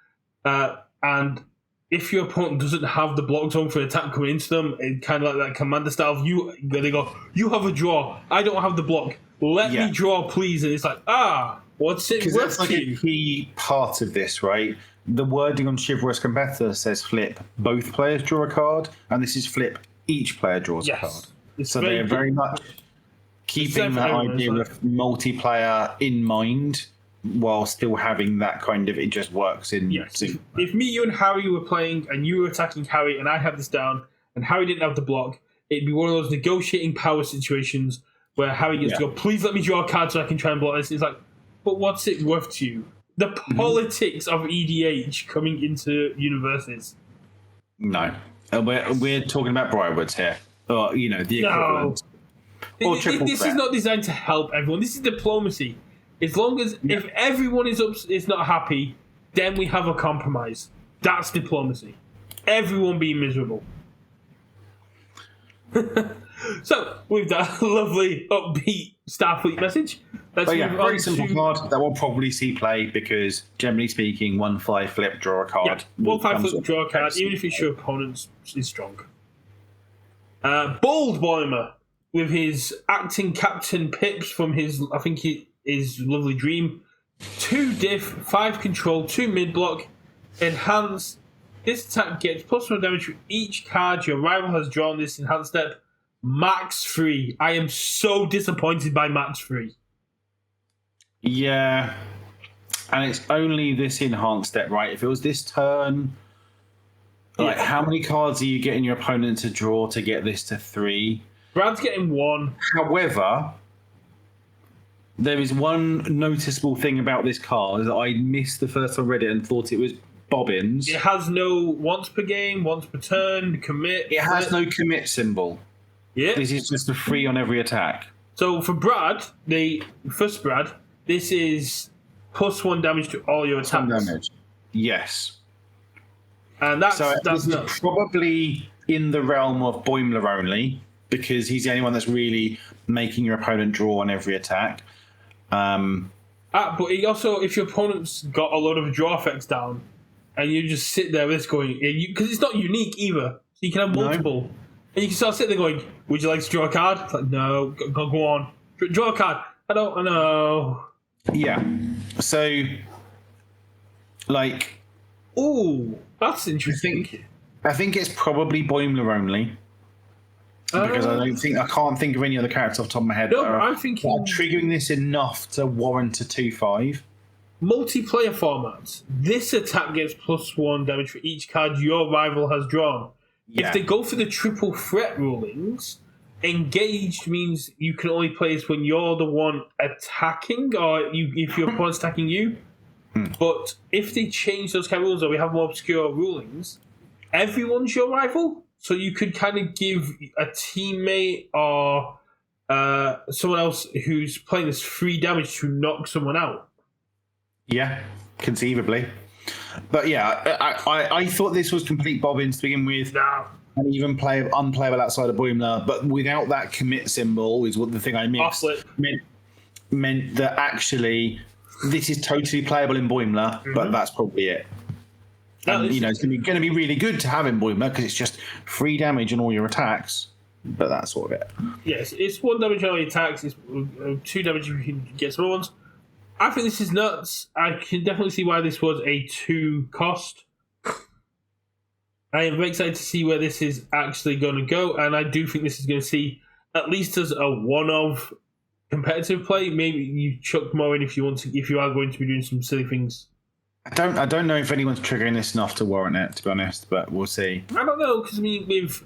And if your opponent doesn't have the block zone for attack coming into them, it's kind of like that commander style. They go, you have a draw. I don't have the block. Let me draw, please. And it's like, what's it worth? That's like a key part of this, right? The wording on Chivalrous Competitor says flip. Both players draw a card, and this is flip. Each player draws a card. So they are very much keeping that idea of multiplayer in mind, while still having that kind of, it just works in. Yes. If me, you, and Harry were playing, and you were attacking Harry, and I had this down, and Harry didn't have the block, it'd be one of those negotiating power situations where Harry gets to go, please let me draw a card so I can try and block this. It's like, but what's it worth to you? The politics of EDH coming into universities. No. We're talking about Briarwoods here. Or, the equivalent. No. This is not designed to help everyone. This is diplomacy. As long as if everyone is not happy, then we have a compromise. That's diplomacy. Everyone being miserable. So, with that lovely upbeat Starfleet message, let's move on very simple card that will probably see play because, generally speaking, 1/5 flip, draw a card. Yeah, 1/5 flip, draw a card, even if it's your opponent's is strong. Bold Boimler with his acting Captain Pips from his Lovely Dream. 2 diff, 5 control, 2 mid block, enhance. This attack gets +1 damage for each card your rival has drawn this enhanced step. Max 3. I am so disappointed by Max 3. Yeah. And it's only this enhanced deck, right? If it was this turn, like how many cards are you getting your opponent to draw to get this to 3? Brad's getting 1. However, there is one noticeable thing about this card that I missed the first time I read it and thought it was bobbins. It has no once per game, once per turn, commit. It has no commit symbol. Yeah. This is just a 3 on every attack. So for Brad, the first Brad, this is +1 damage to all your attacks. Damage. Yes. And that's nuts. Probably in the realm of Boimler only, because he's the only one that's really making your opponent draw on every attack. But he also, if your opponent's got a lot of draw effects down, and you just sit there with this going, because it's not unique either, so you can have multiple, and you can start sitting there going, "Would you like to draw a card?" It's like, no, go on, draw a card. I know. Yeah. So, like, ooh, that's interesting. I think it's probably Boimler only. Because I can't think of any other characters off the top of my head. No, I'm thinking triggering this enough to warrant a 2/5. Multiplayer formats. This attack gets +1 damage for each card your rival has drawn. Yeah. If they go for the triple threat rulings, engaged means you can only play this when you're the one attacking, or if your opponent's attacking you. But if they change those kind of rules, or we have more obscure rulings, everyone's your rival. So you could kind of give a teammate or someone else who's playing this 3 damage to knock someone out. Yeah, conceivably. But yeah, I thought this was complete bobbins to begin with. No. And even unplayable outside of Boimler. But without that commit symbol is what the thing I missed. Meant that actually this is totally playable in Boimler, but that's probably it. And, it's going to be really good to have in Boimler because it's just 3 damage on all your attacks. But that's sort of it. Yes, it's 1 damage on all your attacks. It's 2 damage if you can get small ones. I think this is nuts. I can definitely see why this was a 2 cost. I am very excited to see where this is actually going to go, and I do think this is going to see at least as a one-of competitive play. Maybe you chuck more in if you are going to be doing some silly things. I don't know if anyone's triggering this enough to warrant it, to be honest, but we'll see. I don't know, because with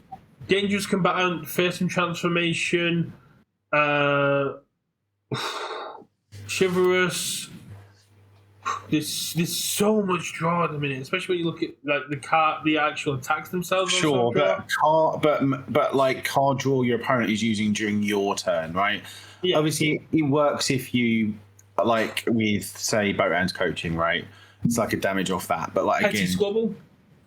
Dangerous Combatant, Fearsome Transformation, Chivalrous, there's so much draw at the minute, especially when you look at like the actual attacks themselves. Sure, but card draw your opponent is using during your turn, right? Yeah. Obviously, it works if you like with say Boathound's coaching, right? It's like a damage off that, but like Petty Squabble.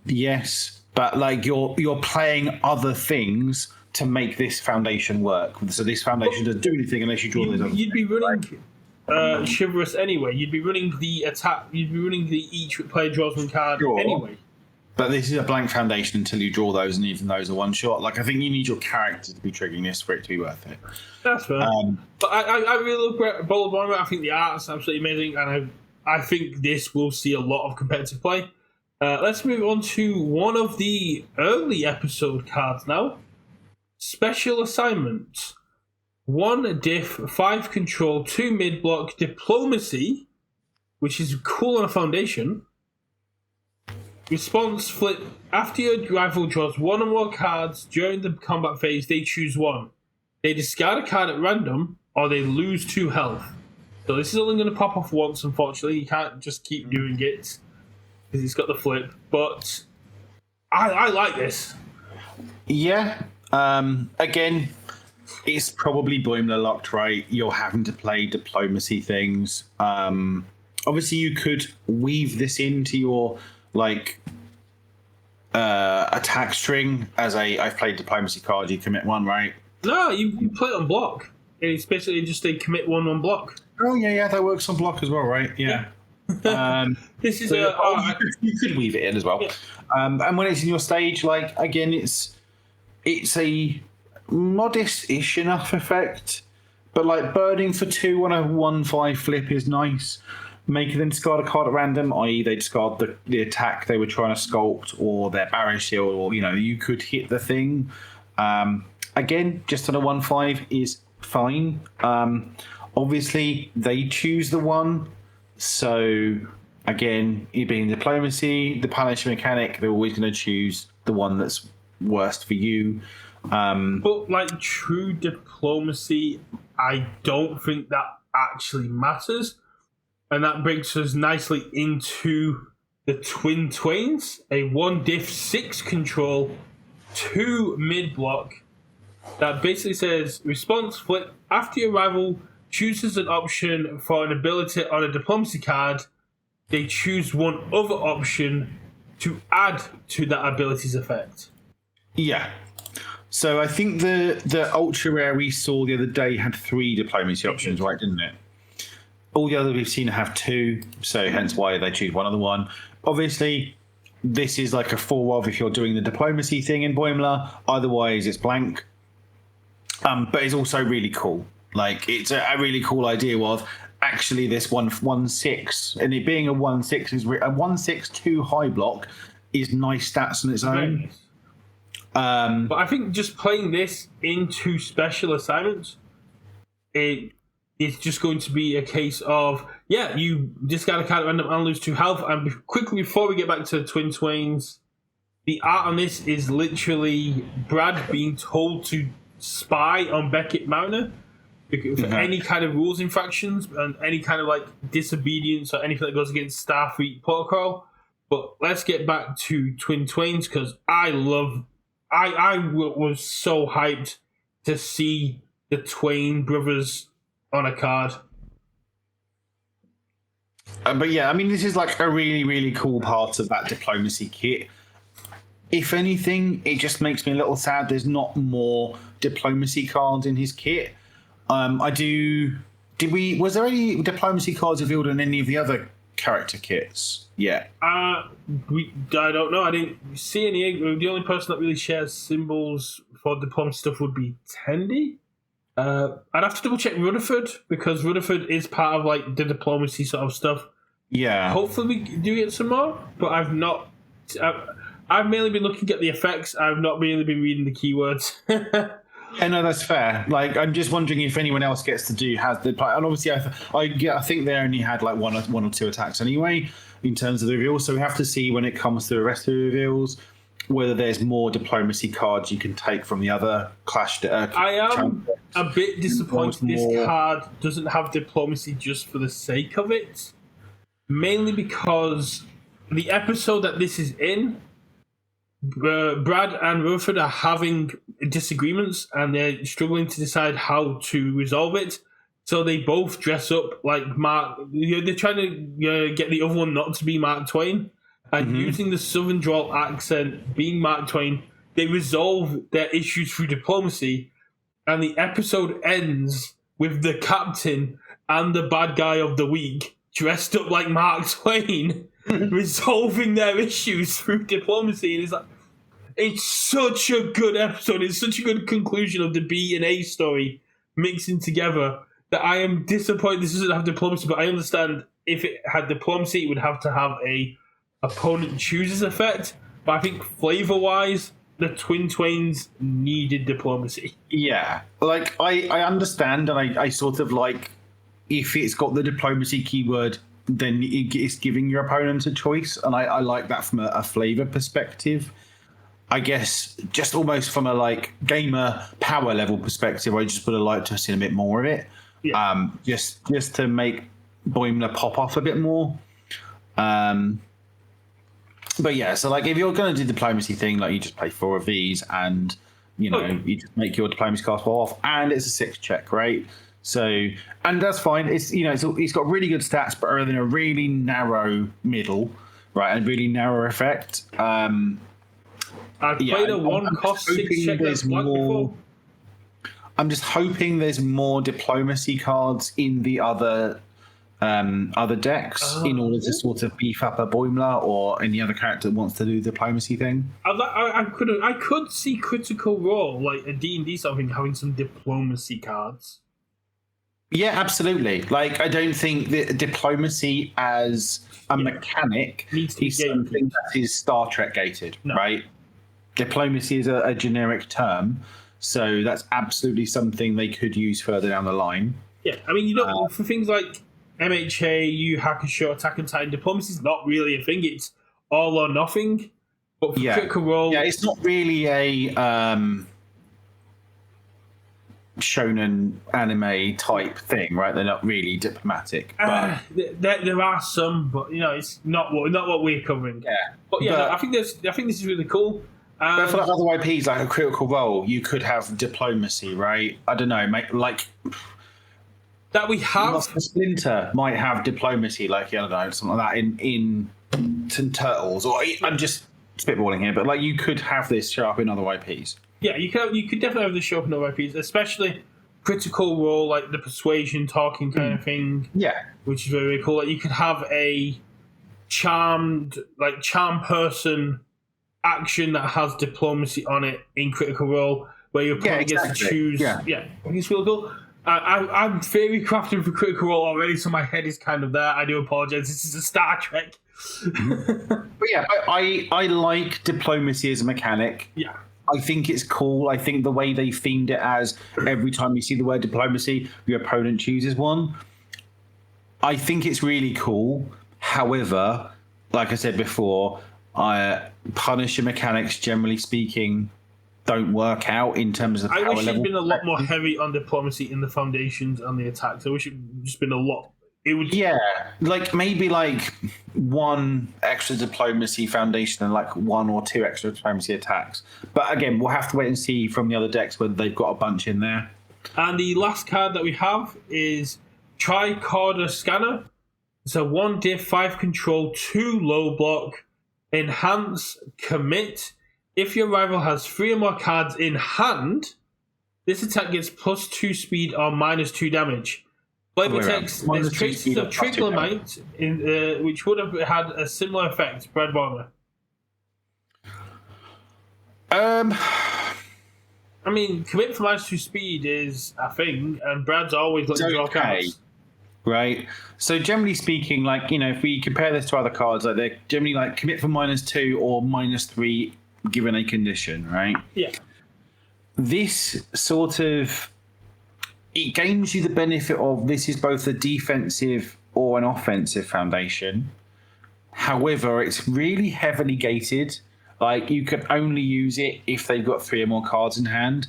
Yes, but like you're playing other things to make this foundation work. So this foundation doesn't do anything unless you draw those other You'd be running Chivalrous anyway. You'd be running the attack. You'd be running the each player draws one card anyway. But this is a blank foundation until you draw those, and even those are one shot. Like I think you need your character to be triggering this for it to be worth it. That's fair. But I really love Bowl of Boimler. I think the art's absolutely amazing, and I think this will see a lot of competitive play. Let's move on to one of the early episode cards now. Special Assignment. 1 diff, 5 control, 2 mid block, Diplomacy, which is cool on a foundation. Response flip. After your rival draws 1 or more cards during the combat phase, they choose 1. They discard a card at random, or they lose 2 health. So this is only going to pop off once, unfortunately. You can't just keep doing it because it's got the flip. But I like this. Yeah. Again, it's probably Boimler locked, right? You're having to play diplomacy things. Obviously, you could weave this into your attack string as I've played diplomacy card. You commit 1, right? No, you play it on block. And it's basically just a commit 1 block. Oh yeah, that works on block as well, right? Yeah. This is you could weave it in as well. Yeah. And when it's in your stage, again, it's a modest-ish enough effect, but burning for 2 on a 1/5 flip is nice. Making them discard a card at random, i.e. they discard the attack they were trying to sculpt or their barrier shield, or you could hit the thing. Again, just on a 1/5 is fine. Obviously, they choose the one. So, again, it being diplomacy, the punish mechanic, they're always going to choose the one that's worst for you. But like true diplomacy, I don't think that actually matters. And that brings us nicely into the Twin Twains, a 1 diff 6 control, 2 mid block that basically says response flip after your rival chooses an option for an ability on a diplomacy card, they choose one other option to add to that ability's effect. Yeah. So I think the ultra rare we saw the other day had 3 diplomacy options, right, didn't it? All the others we've seen have 2, so hence why they choose one other one. Obviously, this is like a 4 of if you're doing the diplomacy thing in Boimler. Otherwise, it's blank. But it's also really cool. Like, it's a really cool idea of actually this 1/6, and it being a 1/6 is a 1/6 high block is nice stats on its own. But I think just playing this into special assignments, it's just going to be a case of, you just got to kind of end up and lose 2 health. And quickly, before we get back to Twin Twains, the art on this is literally Brad being told to spy on Beckett Mariner for any kind of rules infractions and any kind of like disobedience or anything that goes against Starfleet protocol. But let's get back to Twin Twains, because I was so hyped to see the Twain brothers on a card. But yeah, I mean, this is like a really, really cool part of that diplomacy kit. If anything, it just makes me a little sad there's not more diplomacy cards in his kit. Was there any diplomacy cards revealed in any of the other character kits yet? I don't know. I didn't see any. The only person that really shares symbols for diplomacy stuff would be Tendi. I'd have to double check Rutherford, because Rutherford is part of like the diplomacy sort of stuff. Yeah. Hopefully we do get some more, but I've not. I've mainly been looking at the effects. I've not really been reading the keywords. Yeah, no, that's fair. Like, I'm just wondering if anyone else gets to has the. And obviously, I think they only had like one or 2 attacks anyway in terms of the reveals. So we have to see when it comes to the rest of the reveals whether there's more diplomacy cards you can take from the other clash. I am a bit disappointed this card doesn't have diplomacy just for the sake of it. Mainly because the episode that this is in, Brad and Rutherford are having disagreements and they're struggling to decide how to resolve it. So they both dress up like Mark. They're trying to get the other one not to be Mark Twain. And using the Southern drawl accent, being Mark Twain, they resolve their issues through diplomacy. And the episode ends with the captain and the bad guy of the week dressed up like Mark Twain, resolving their issues through diplomacy. And it's like, it's such a good episode. It's such a good conclusion of the B and A story mixing together that I am disappointed this doesn't have diplomacy. But I understand if it had diplomacy, it would have to have a opponent chooses effect. But I think flavor-wise, the Twin Twains needed diplomacy. Yeah, like I understand, and I sort of like if it's got the diplomacy keyword, then it's giving your opponent a choice, and I like that from a flavor perspective. I guess just almost from a like gamer power level perspective, I just would have liked to have seen a bit more of it. Yeah. Just to make Boimler pop off a bit more. But yeah, so like if you're going to do the diplomacy thing, like you just play 4 of these, and you just make your diplomacy cast fall off, and it's a 6 check, right? So, and that's fine. It's it's got really good stats, but are in a really narrow middle, right, and really narrow effect. I've played a 1 cost 6 check that's before. I'm just hoping there's more diplomacy cards in the other decks in order to sort of beef up a Boimler or any other character that wants to do the diplomacy thing. I could see Critical Role, like a D&D something, having some diplomacy cards. Yeah, absolutely. Like, I don't think that diplomacy as a mechanic is something that is Star Trek gated, right? Diplomacy is a generic term, so that's absolutely something they could use further down the line. Yeah, I mean, you don't for things like MHA, Yu Hakusho, Attack on Titan, diplomacy is not really a thing. It's all or nothing. But for Critical Role, it's not really a shonen anime type thing, right? They're not really diplomatic. But there are some, but it's not what we're covering. Yeah, but no, I think this is really cool. But for like other IPs, like a Critical Role, you could have diplomacy, right? I don't know, like that we have. Splinter might have diplomacy, like I don't know, something like that in Turtles, or I'm just spitballing here, but like you could have this show up in other IPs. Yeah, you could definitely have this show up in other IPs, especially Critical Role, like the persuasion talking kind of thing. Yeah, which is very, very cool. Like you could have a charm person action that has diplomacy on it in Critical Role, where your opponent gets to choose. I think it's really cool. I'm very crafting for Critical Role already, so my head is kind of there. I do apologize. This is a Star Trek. But yeah, I like diplomacy as a mechanic. Yeah. I think it's cool. I think the way they themed it as every time you see the word diplomacy, your opponent chooses one. I think it's really cool. However, like I said before, Punisher mechanics, generally speaking, don't work out in terms of power level. I wish it'd been a lot more heavy on diplomacy in the foundations and the attacks. I wish it'd just been a lot. It would, like maybe like one extra diplomacy foundation and like one or two extra diplomacy attacks. But again, we'll have to wait and see from the other decks whether they've got a bunch in there. And the last card that we have is Tricorder Scanner. It's a 1 diff 5 control 2 low block. Enhance, commit. If your rival has 3 or more cards in hand, this attack gets +2 speed or -2 damage. Flavor text, there's traces of Triglamite, which would have had a similar effect. Brad Boimler. I mean, commit for -2 speed is a thing, and Brad's always looking to draw cards. Right. So generally speaking, like, if we compare this to other cards, like they're generally like commit for -2 or -3 given a condition, right? Yeah. This sort of, it gains you the benefit of this is both a defensive or an offensive foundation. However, it's really heavily gated. Like, you can only use it if they've got 3 or more cards in hand.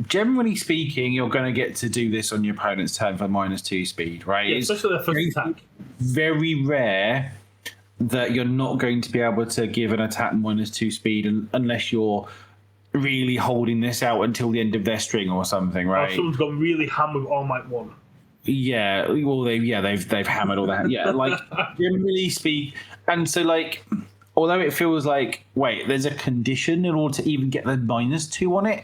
Generally speaking, you're going to get to do this on your opponent's turn for -2 speed, right? Yeah, especially the first attack. Very rare that you're not going to be able to give an attack -2 speed unless you're really holding this out until the end of their string or something, right? Or someone's got really hammered All Might 1. Yeah, well, they've hammered all that. Yeah, like generally speak, and so like, although it feels like wait, there's a condition in order to even get the -2 on it.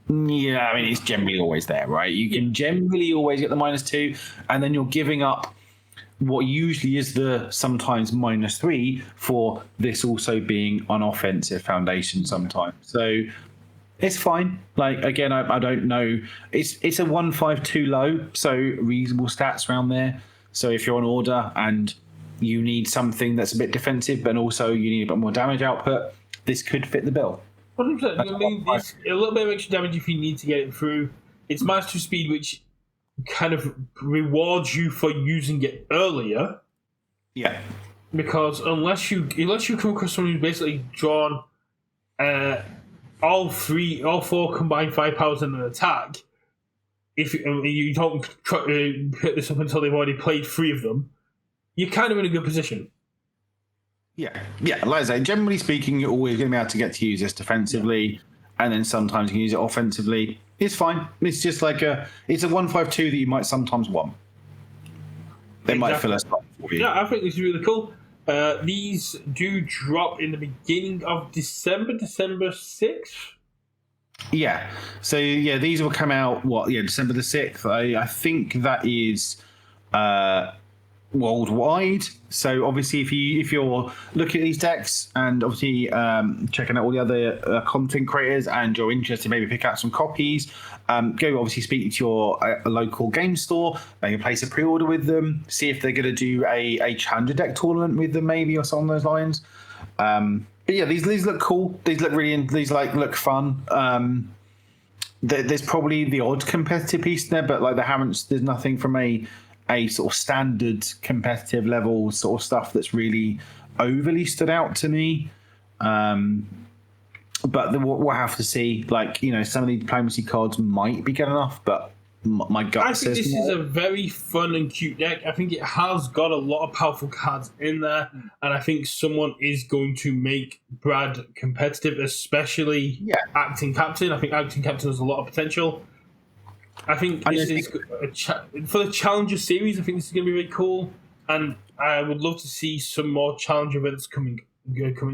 Yeah, I mean it's generally always there, right? You can generally always get the -2, and then you're giving up what usually is the sometimes -3 for this also being an offensive foundation sometimes. So it's fine. Like, again, I don't know. It's a 1/5 low, so reasonable stats around there. So if you're on order and you need something that's a bit defensive, but also you need a bit more damage output, this could fit the bill. 100%. You need this, a little bit of extra damage if you need to get it through. It's -2 speed, which kind of rewards you for using it earlier. Yeah. Because unless you come across someone who's basically drawn all 4 combined 5 powers in an attack, if you don't hit this up until they've already played 3 of them, you're kind of in a good position. Yeah, like I say, generally speaking, you're always going to be able to get to use this defensively, and then sometimes you can use it offensively. It's fine. It's just like it's a 1/5 that you might sometimes want. They might fill a spot for you. Yeah, I think this is really cool. These do drop in the beginning of December 6th. Yeah. So yeah, these will come out December the 6th. I think that is worldwide. So obviously, if you're looking at these decks and obviously checking out all the other content creators and you're interested, maybe pick out some copies, go obviously speak to your local game store, maybe place a pre-order with them, see if they're going to do a challenger deck tournament with them, maybe, or something along those lines. But yeah, these look cool. These look look fun. there's probably the odd competitive piece in there, but like there's nothing from a sort of standard competitive level sort of stuff that's really overly stood out to me. But we'll have to see. Like, some of the diplomacy cards might be good enough, but my gut says I think this is a very fun and cute deck. I think it has got a lot of powerful cards in there, and I think someone is going to make Brad competitive, especially acting captain. I think acting captain has a lot of potential. I think this is for the Challenger series. I think this is going to be really cool, and I would love to see some more Challenger events coming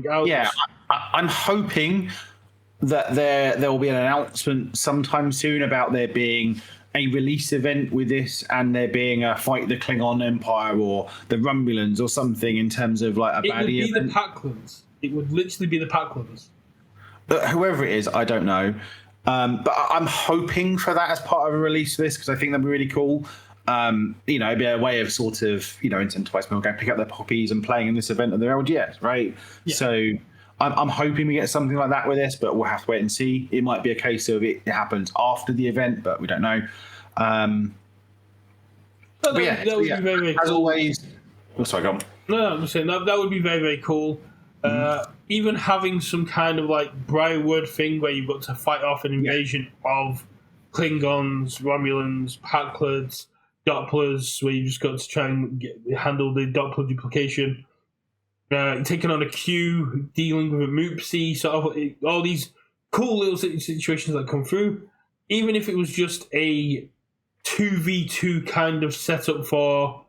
out. Yeah, I'm hoping that there will be an announcement sometime soon about there being a release event with this, and there being a Fight the Klingon Empire or the Romulans or something in terms of like a baddie event. It would be the Packlans. It would literally be the Packlans. Whoever it is, I don't know. But I'm hoping for that as part of a release of this, because I think that'd be really cool. It'd be a way of sort of, incentivize people going to pick up their poppies and playing in this event of their LGS, right? Yeah. So I'm hoping we get something like that with this, but we'll have to wait and see. It might be a case of it happens after the event, but we don't know. That would be very, very as cool. always. Oh, sorry, go on. No, I'm just saying that would be very, very cool. Even having some kind of like Briarwood thing where you've got to fight off an invasion of Klingons, Romulans, Packlers, Dopplers, where you just got to try and handle the Doppler duplication. Taking on a Q, dealing with a Moopsie, sort of all these cool little situations that come through. Even if it was just a 2v2 kind of setup for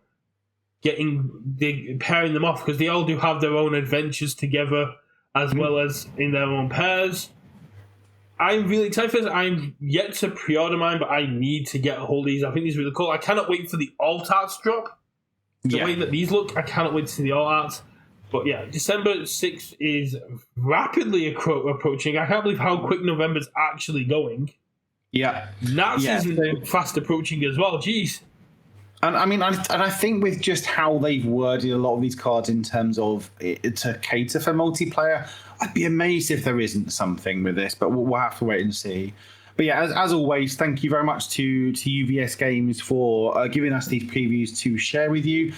pairing them off, because they all do have their own adventures together as well as in their own pairs. I'm really excited for this. I'm yet to pre-order mine, but I need to get a hold of these. I think these are really cool. I cannot wait for the alt arts drop. The way that these look, I cannot wait to see the alt arts. But yeah, December 6th is rapidly approaching. I can't believe how quick November's actually going. Yeah. Nazis is fast approaching as well. Jeez. And I mean, I think with just how they've worded a lot of these cards in terms of it to cater for multiplayer, I'd be amazed if there isn't something with this, but we'll have to wait and see. But yeah, as always, thank you very much to UVS Games for giving us these previews to share with you.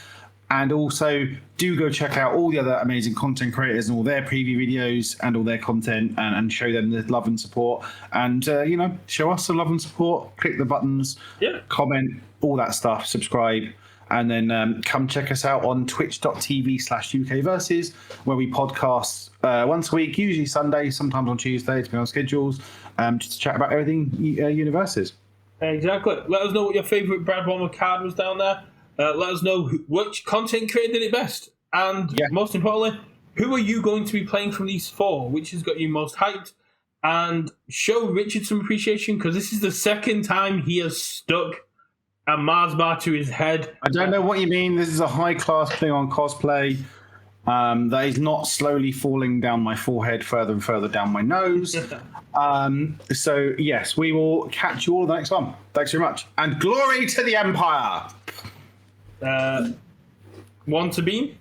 And also, do go check out all the other amazing content creators and all their preview videos and all their content, and show them the love and support. And, show us some love and support. Click the buttons, comment, all that stuff, subscribe. And then come check us out on twitch.tv/UK Versus, where we podcast once a week, usually Sunday, sometimes on Tuesday, depending on schedules, just to chat about everything Universes. Exactly. Let us know what your favourite Brad Boimler card was down there. Let us know which content creator did it best. And most importantly, who are you going to be playing from these four? Which has got you most hyped? And show Richard some appreciation, because this is the second time he has stuck a Mars bar to his head. I don't know what you mean. This is a high-class thing on cosplay. That is not slowly falling down my forehead further and further down my nose. So, yes, we will catch you all in the next one. Thanks very much. And glory to the Empire! Want to beam?